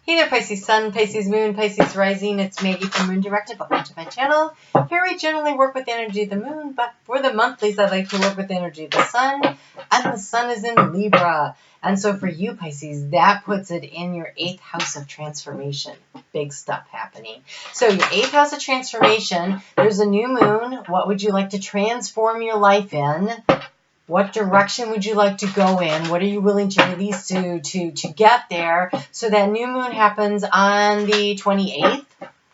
Hey there, Pisces Sun, Pisces Moon, Pisces Rising. It's Maggie from Moon Directed. Welcome to my channel. Here we generally work with the energy of the moon, but for the monthlies, I like to work with the energy of the sun, and the sun is in Libra. And so for you, Pisces, that puts it in your 8th house of transformation. Big stuff happening. So your 8th house of transformation, there's a new moon. What would you like to transform your life in? What direction would you like to go in? What are you willing to release to get there? So that new moon happens on the 28th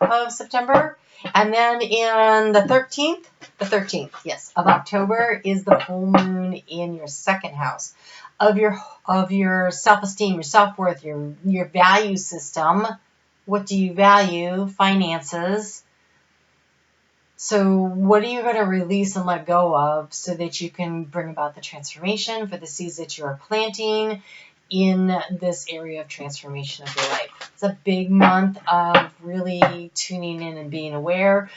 of September. And then in the 13th, yes, of October is the full moon in your 2nd house of your self-esteem, your self-worth, your value system. What do you value? Finances. So what are you going to release and let go of so that you can bring about the transformation for the seeds that you are planting in this area of transformation of your life? It's a big month of really tuning in and being aware.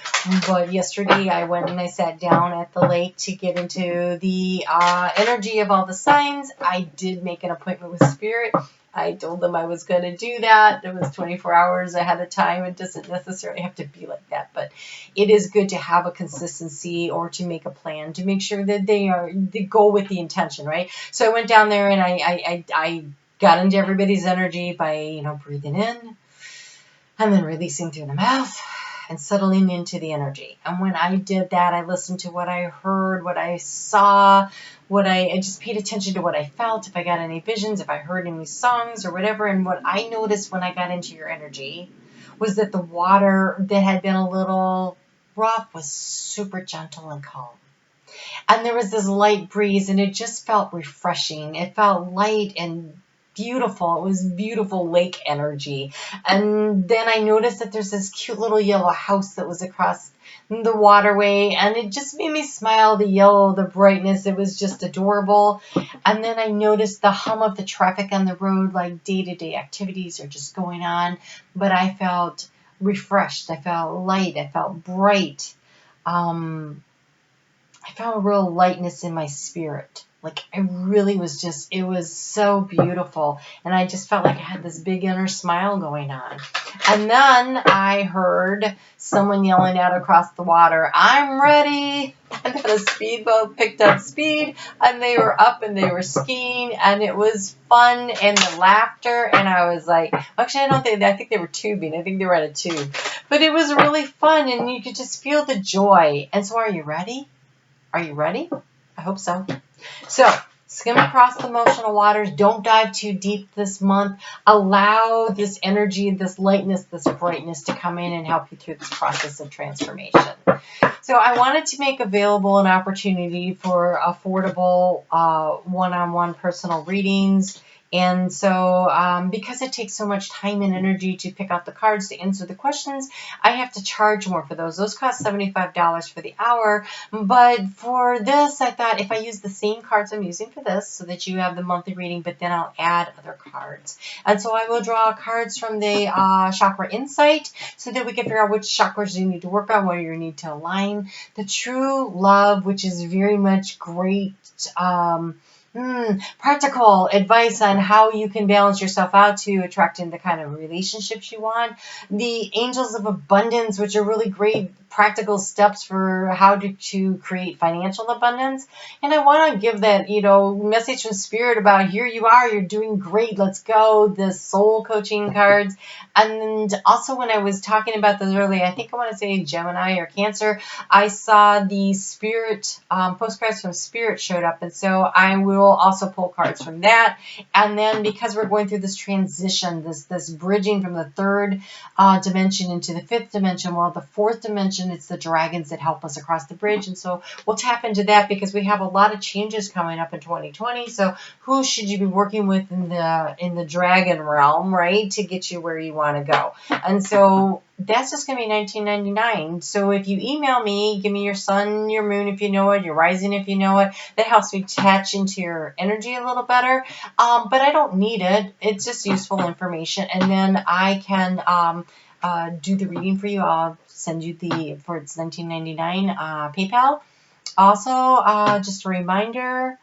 But yesterday I went and I sat down at the lake to get into the energy of all the signs. I did make an appointment with Spirit. I told them I was going to do that. It was 24 hours ahead of time. It doesn't necessarily have to be like that, but it is good to have a consistency or to make a plan to make sure that they go with the intention, right? So I went down there and I got into everybody's energy by, breathing in and then releasing through the mouth and settling into the energy. And when I did that, I listened to what I heard, what I saw, I just paid attention to what I felt, if I got any visions, if I heard any songs or whatever. And what I noticed when I got into your energy was that the water that had been a little rough was super gentle and calm. And there was this light breeze and it just felt refreshing. It felt light and beautiful. It was beautiful lake energy. And then I noticed that there's this cute little yellow house that was across the waterway, and it just made me smile. The yellow, the brightness, it was just adorable. And then I noticed the hum of the traffic on the road, like day-to-day activities are just going on, but I felt refreshed. I felt light. I felt bright. I felt a real lightness in my spirit. Like I really was it was so beautiful. And I just felt like I had this big inner smile going on. And then I heard someone yelling out across the water, "I'm ready." And then a speedboat picked up speed and they were up and they were skiing and it was fun and the laughter. And I was like, actually, I think they were tubing. I think they were at a tube. But it was really fun and you could just feel the joy. And so are you ready? Are you ready? I hope so. So, skim across the emotional waters. Don't dive too deep this month. Allow this energy, this lightness, this brightness to come in and help you through this process of transformation. So I wanted to make available an opportunity for affordable one-on-one personal readings. And so because it takes so much time and energy to pick out the cards to answer the questions, I have to charge more for those. Those cost $75 for the hour. But for this, I thought if I use the same cards I'm using for this so that you have the monthly reading, but then I'll add other cards. And so I will draw cards from the Chakra Insight so that we can figure out which chakras you need to work on, where you need to align. The True Love, which is very much great practical advice on how you can balance yourself out to attract in the kind of relationships you want. The Angels of Abundance, which are really great practical steps for how to create financial abundance. And I want to give that, message from Spirit about here you are, you're doing great, let's go. The soul coaching cards. And also when I was talking about this earlier, I think I want to say Gemini or Cancer, I saw the Spirit, postcards from Spirit showed up. And so I will also pull cards from that. And then because we're going through this transition, this bridging from the 3rd dimension into the 5th dimension, well, the 4th dimension, it's the dragons that help us across the bridge. And so we'll tap into that because we have a lot of changes coming up in 2020. So who should you be working with in the dragon realm, right, to get you where you want to go? And so that's just going to be $19.99. So if you email me, give me your sun, your moon if you know it, your rising if you know it. That helps me attach into your energy a little better. But I don't need it. It's just useful information. And then I can do the reading for you. I'll send you it's $19.99 PayPal. Also, just a reminder,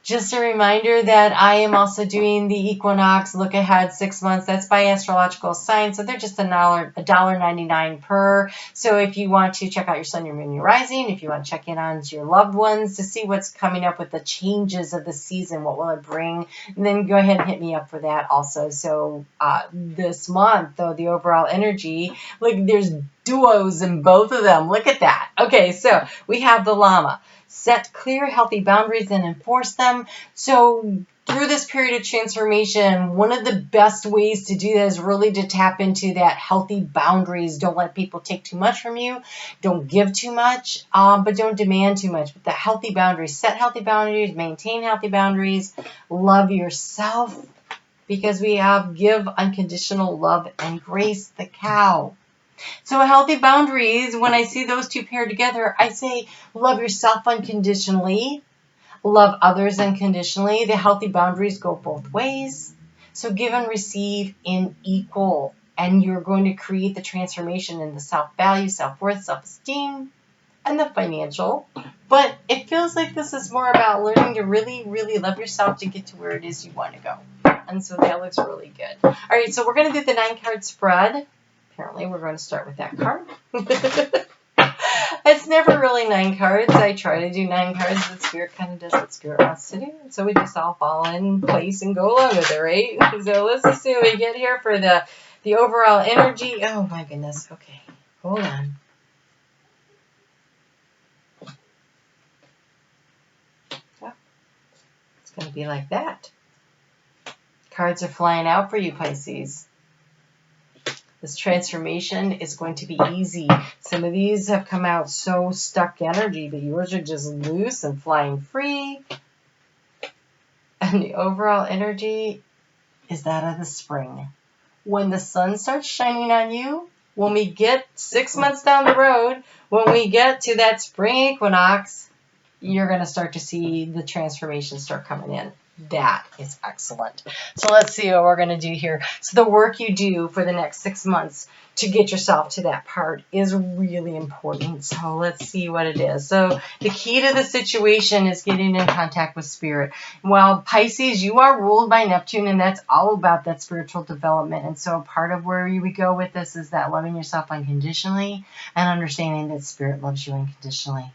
Just a reminder that I am also doing the Equinox Look Ahead 6 months. That's by astrological sign, so they're just $1.99 per. So if you want to check out your sun, your moon, your rising, if you want to check in on your loved ones to see what's coming up with the changes of the season, what will it bring, and then go ahead and hit me up for that also. So this month, though, the overall energy, look, there's duos in both of them. Look at that. Okay, so we have the Llama. Set clear, healthy boundaries and enforce them. So through this period of transformation, one of the best ways to do that is really to tap into that healthy boundaries. Don't let people take too much from you. Don't give too much, but don't demand too much. But the healthy boundaries, set healthy boundaries, maintain healthy boundaries, love yourself, because we have give unconditional love and grace, the cow. So healthy boundaries, when I see those two paired together, I say love yourself unconditionally, love others unconditionally. The healthy boundaries go both ways. So give and receive in equal. And you're going to create the transformation in the self-value, self-worth, self-esteem, and the financial. But it feels like this is more about learning to really, really love yourself to get to where it is you want to go. And so that looks really good. All right, so we're going to do the 9-card spread. Apparently, we're going to start with that card. It's never really 9 cards. I try to do 9 cards, but Spirit kind of does what Spirit wants to do. So we just all fall in place and go along with it, right? So let's just see what we get here for the overall energy. Oh, my goodness. Okay, hold on. Oh, it's going to be like that. Cards are flying out for you, Pisces. This transformation is going to be easy. Some of these have come out so stuck energy, but yours are just loose and flying free. And the overall energy is that of the spring. When the sun starts shining on you, when we get 6 months down the road, when we get to that spring equinox, you're going to start to see the transformation start coming in. That is excellent. So let's see what we're going to do here. So the work you do for the next 6 months to get yourself to that part is really important. So let's see what it is. So the key to the situation is getting in contact with Spirit. Well, Pisces, you are ruled by Neptune, and that's all about that spiritual development. And so part of where we go with this is that loving yourself unconditionally and understanding that Spirit loves you unconditionally.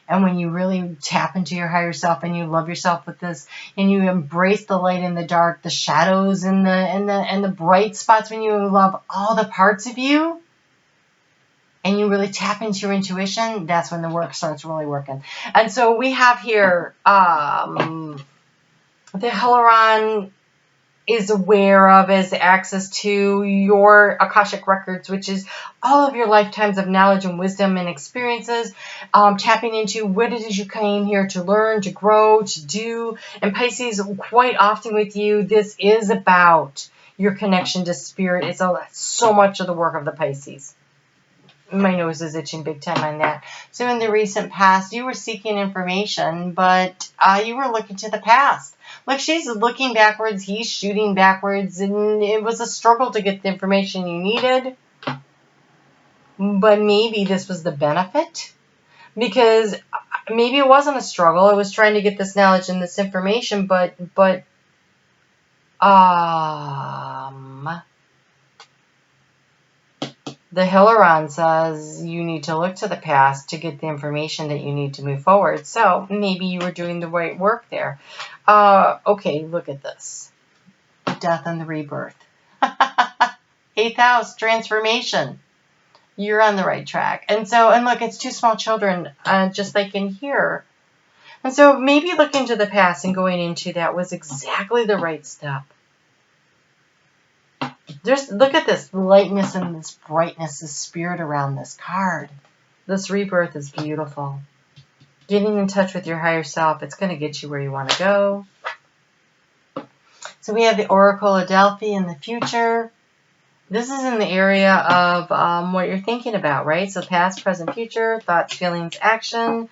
And when you really tap into your higher self and you love yourself with this, and you embrace the light and the dark, the shadows and the bright spots, when you love all the parts of you, and you really tap into your intuition, that's when the work starts really working. And so we have here the Helaron is aware of as access to your Akashic records, which is all of your lifetimes of knowledge and wisdom and experiences, tapping into what it is you came here to learn, to grow, to do. And Pisces, quite often with you, this is about your connection to Spirit. It's so much of the work of the Pisces. My nose is itching big time on that. So in the recent past, you were seeking information, but you were looking to the past. Like, she's looking backwards, he's shooting backwards, and it was a struggle to get the information you needed. But maybe this was the benefit, because maybe it wasn't a struggle. It was trying to get this knowledge and this information, but the Helaron says you need to look to the past to get the information that you need to move forward. So maybe you were doing the right work there. Okay, look at this. Death and the rebirth. 8th house, transformation. You're on the right track. And look, it's 2 small children, just like in here. And so maybe looking to the past and going into that was exactly the right step. Look at this lightness and this brightness, this spirit around this card. This rebirth is beautiful. Getting in touch with your higher self, it's going to get you where you want to go. So we have the Oracle of Delphi in the future. This is in the area of what you're thinking about, right? So past, present, future, thoughts, feelings, action.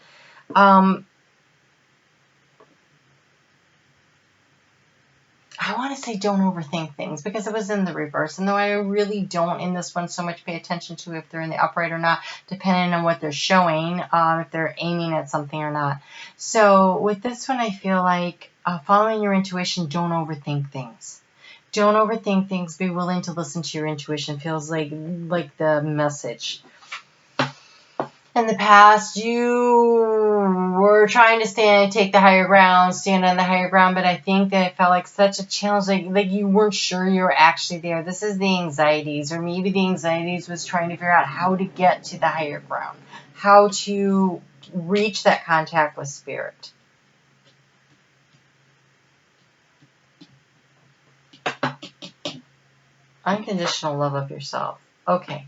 I want to say don't overthink things because it was in the reverse. And though I really don't in this one so much pay attention to if they're in the upright or not, depending on what they're showing, if they're aiming at something or not. So with this one, I feel like following your intuition, don't overthink things. Don't overthink things. Be willing to listen to your intuition. Feels like the message. In the past, you were trying to take the higher ground, stand on the higher ground, but I think that it felt like such a challenge, like you weren't sure you were actually there. This is the anxieties, or maybe the anxieties was trying to figure out how to get to the higher ground, how to reach that contact with spirit. Unconditional love of yourself. Okay.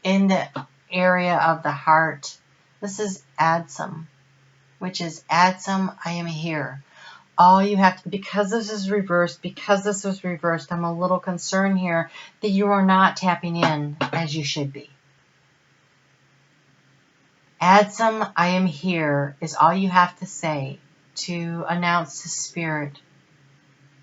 In the area of the heart, this is add some, which is add some, I am here. All you have to, because this is reversed, I'm a little concerned here that you are not tapping in as you should be. Add some, I am here is all you have to say to announce to spirit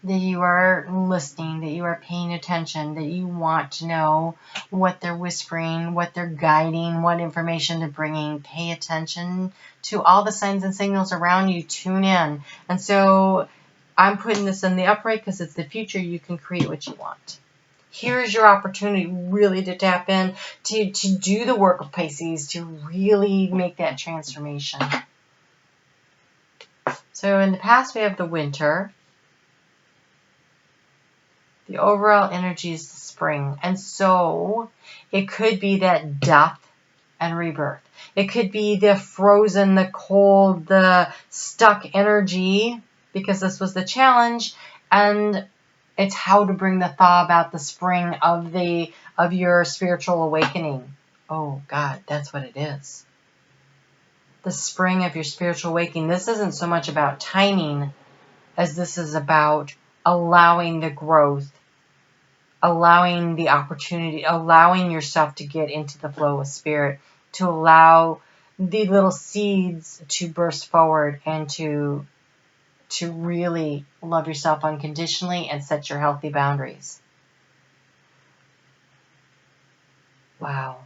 that you are listening, that you are paying attention, that you want to know what they're whispering, what they're guiding, what information they're bringing. Pay attention to all the signs and signals around you. Tune in. And so I'm putting this in the upright because it's the future. You can create what you want. Here's your opportunity really to tap in, to do the work of Pisces, to really make that transformation. So in the past, we have the winter. The overall energy is the spring. And so it could be that death and rebirth. It could be the frozen, the cold, the stuck energy, because this was the challenge. And it's how to bring the thaw about the spring of your spiritual awakening. Oh God, that's what it is. The spring of your spiritual awakening. This isn't so much about timing as this is about allowing the growth, allowing the opportunity, allowing yourself to get into the flow of spirit, to allow the little seeds to burst forward and to really love yourself unconditionally and set your healthy boundaries. Wow.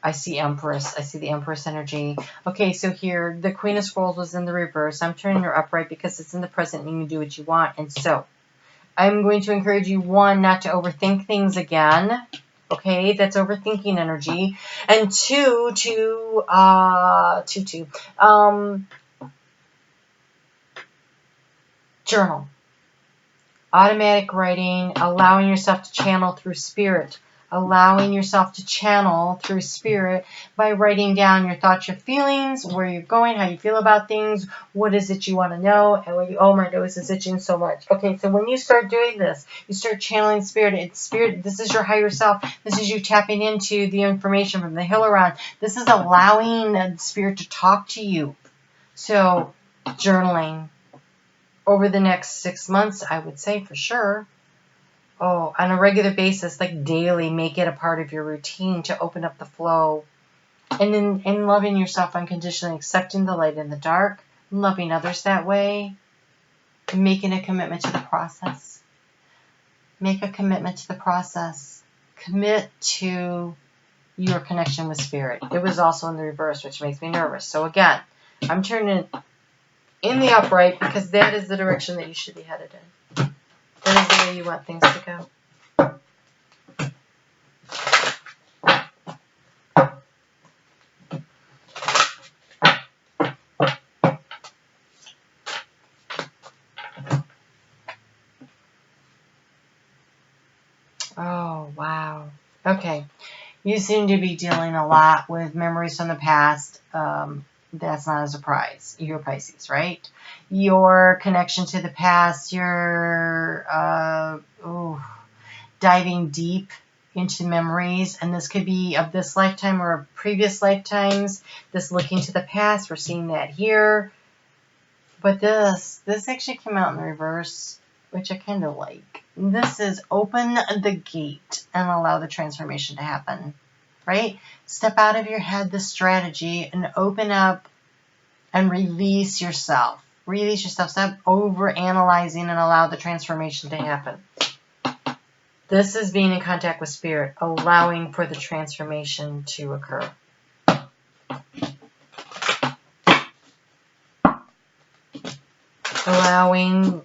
I see Empress. I see the Empress energy. Okay, so here, the Queen of Scrolls was in the reverse. I'm turning her upright because it's in the present and you can do what you want. And so, I'm going to encourage you, one, not to overthink things again. Okay, that's overthinking energy. And two, journal. Automatic writing, allowing yourself to channel through spirit. Allowing yourself to channel through spirit by writing down your thoughts, your feelings, where you're going, how you feel about things, what is it you want to know, and when you, oh, my nose is itching so much. Okay, so when you start doing this, you start channeling spirit. It's spirit. This is your higher self. This is you tapping into the information from the Hillaron. This is allowing the spirit to talk to you. So, journaling over the next 6 months, I would say for sure. Oh, on a regular basis, like daily, make it a part of your routine to open up the flow. And in loving yourself unconditionally, accepting the light in the dark, loving others that way, and making a commitment to the process. Make a commitment to the process. Commit to your connection with spirit. It was also in the reverse, which makes me nervous. So again, I'm turning it in the upright because that is the direction that you should be headed in. That is the way you want things to go. Oh, wow. Okay. You seem to be dealing a lot with memories from the past. That's not a surprise. You're Pisces, right? Your connection to the past, you're diving deep into memories, and this could be of this lifetime or previous lifetimes. This looking to the past, we're seeing that here. But this actually came out in the reverse, which I kind of like. This is open the gate and allow the transformation to happen, right? Step out of your head, the strategy, and open up and release yourself. Release yourself. Stop over-analyzing and allow the transformation to happen. This is being in contact with spirit, allowing for the transformation to occur. Allowing,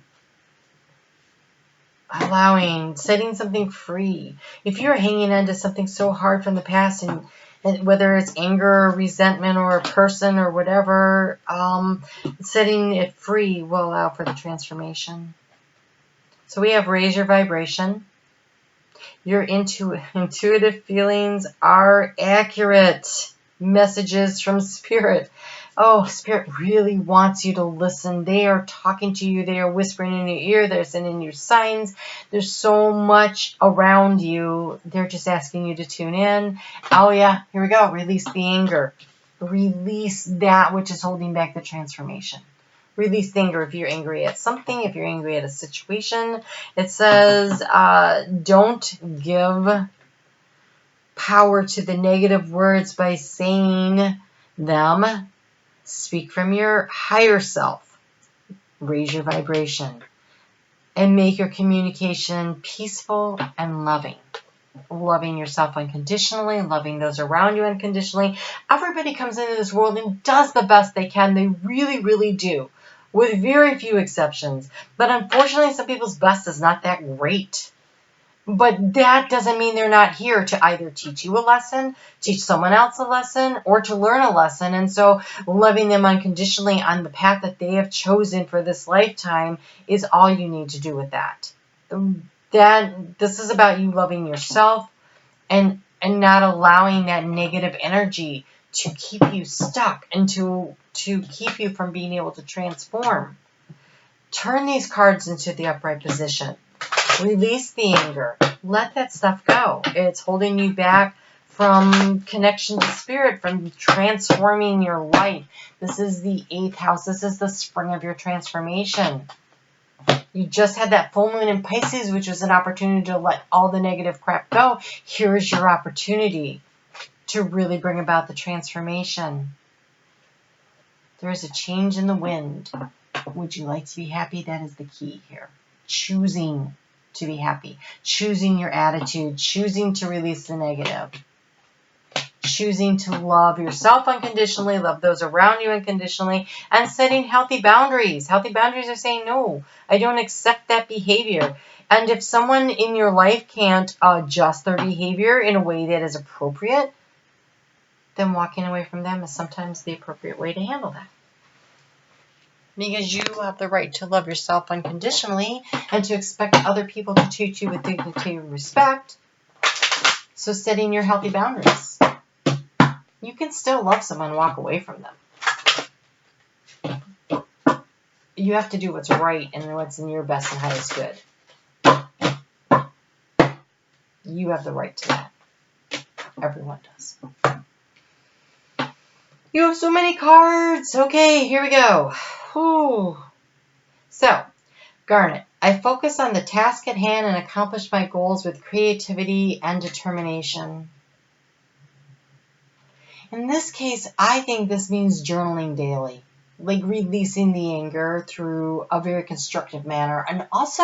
setting something free. If you're hanging on to something so hard from the past, and whether it's anger or resentment or a person or whatever, setting it free will allow for the transformation. So we have raise your vibration. Your intuitive feelings are accurate messages from spirit. Oh, spirit really wants you to listen. They are talking to you. They are whispering in your ear. They're sending you signs. There's so much around you. They're just asking you to tune in. Oh yeah, here we go. Release the anger. Release that which is holding back the transformation. Release the anger if you're angry at something, if you're angry at a situation. It says, don't give power to the negative words by saying them. Speak from your higher self. Raise your vibration. And make your communication peaceful and loving. Loving yourself unconditionally, loving those around you unconditionally. Everybody comes into this world and does the best they can. They really, really do, with very few exceptions. But unfortunately, some people's best is not that great. But that doesn't mean they're not here to either teach you a lesson, teach someone else a lesson, or to learn a lesson. And so loving them unconditionally on the path that they have chosen for this lifetime is all you need to do with that. This is about you loving yourself and not allowing that negative energy to keep you stuck and to keep you from being able to transform. Turn these cards into the upright position. Release the anger. Let that stuff go. It's holding you back from connection to spirit, from transforming your life. This is the 8th house. This is the spring of your transformation. You just had that full moon in Pisces, which was an opportunity to let all the negative crap go. Here's your opportunity to really bring about the transformation. There is a change in the wind. Would you like to be happy? That is the key here. Choosing to be happy. Choosing your attitude. Choosing to release the negative. Choosing to love yourself unconditionally, love those around you unconditionally, and setting healthy boundaries. Healthy boundaries are saying, no, I don't accept that behavior. And if someone in your life can't adjust their behavior in a way that is appropriate, then walking away from them is sometimes the appropriate way to handle that. Because you have the right to love yourself unconditionally and to expect other people to treat you with dignity and respect. So setting your healthy boundaries. You can still love someone and walk away from them. You have to do what's right and what's in your best and highest good. You have the right to that. Everyone does. You have so many cards. Okay, here we go. Whew. So, Garnet, I focus on the task at hand and accomplish my goals with creativity and determination. In this case, I think this means journaling daily, like releasing the anger through a very constructive manner. And also,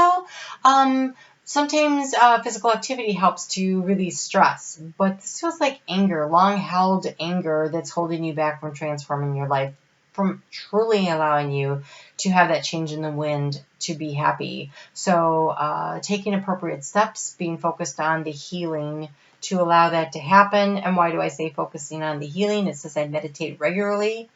sometimes physical activity helps to release stress. But this feels like anger, long-held anger that's holding you back from transforming your life, from truly allowing you to have that change in the wind to be happy. So taking appropriate steps, being focused on the healing to allow that to happen. And why do I say focusing on the healing? It says I meditate regularly.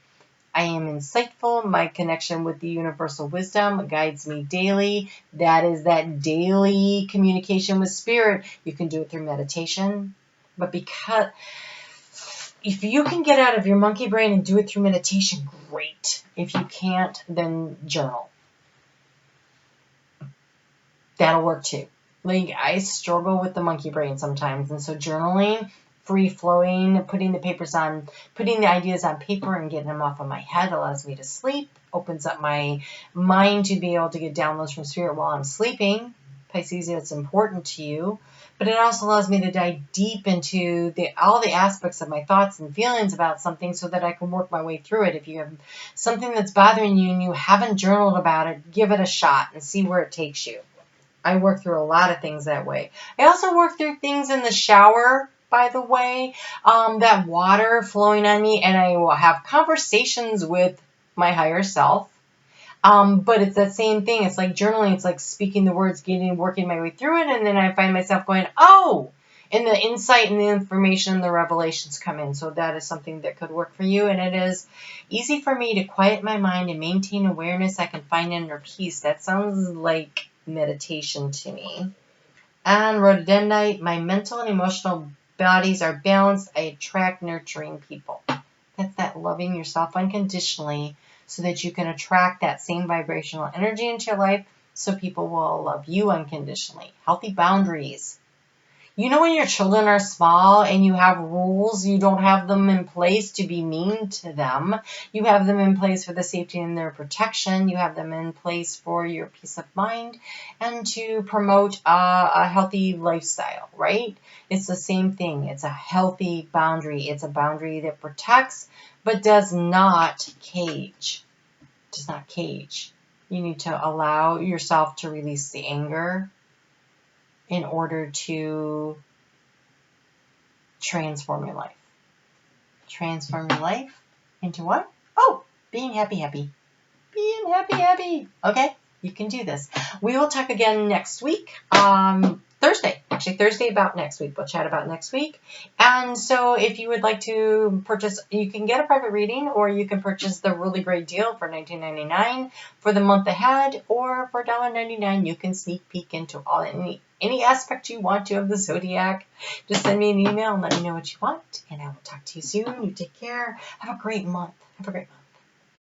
I am insightful. My connection with the universal wisdom guides me daily. That is that daily communication with spirit. You can do it through meditation. But because if you can get out of your monkey brain and do it through meditation, great. If you can't, then journal. That'll work too. Like, I struggle with the monkey brain sometimes, and so journaling, free-flowing, putting the ideas on paper and getting them off of my head allows me to sleep, opens up my mind to be able to get downloads from spirit while I'm sleeping. Pisces, that's important to you. But it also allows me to dive deep into all the aspects of my thoughts and feelings about something so that I can work my way through it. If you have something that's bothering you and you haven't journaled about it, give it a shot and see where it takes you. I work through a lot of things that way. I also work through things in the shower, by the way, that water flowing on me, and I will have conversations with my higher self. But it's that same thing. It's like journaling. It's like speaking the words, working my way through it. And then I find myself going, oh, and the insight and the information and the revelations come in. So that is something that could work for you. And it is easy for me to quiet my mind and maintain awareness. I can find inner peace. That sounds like meditation to me. And rhododendrite, my mental and emotional bodies are balanced. I attract nurturing people. That's that loving yourself unconditionally, so that you can attract that same vibrational energy into your life so people will love you unconditionally. Healthy boundaries. You know, when your children are small and you have rules, you don't have them in place to be mean to them. You have them in place for the safety and their protection. You have them in place for your peace of mind and to promote a healthy lifestyle, right? It's the same thing. It's a healthy boundary. It's a boundary that protects but does not cage. Does not cage. You need to allow yourself to release the anger in order to transform your life. Transform your life into what? Oh, being happy, happy. Being happy, happy. Okay, you can do this. We will talk again next week. Thursday. Actually, Thursday about next week. We'll chat about next week. And so if you would like to purchase, you can get a private reading, or you can purchase the really great deal for $19.99 for the month ahead, or for $1.99 you can sneak peek into any aspect you want to of the zodiac. Just send me an email and let me know what you want, and I will talk to you soon. You take care. Have a great month. Have a great month.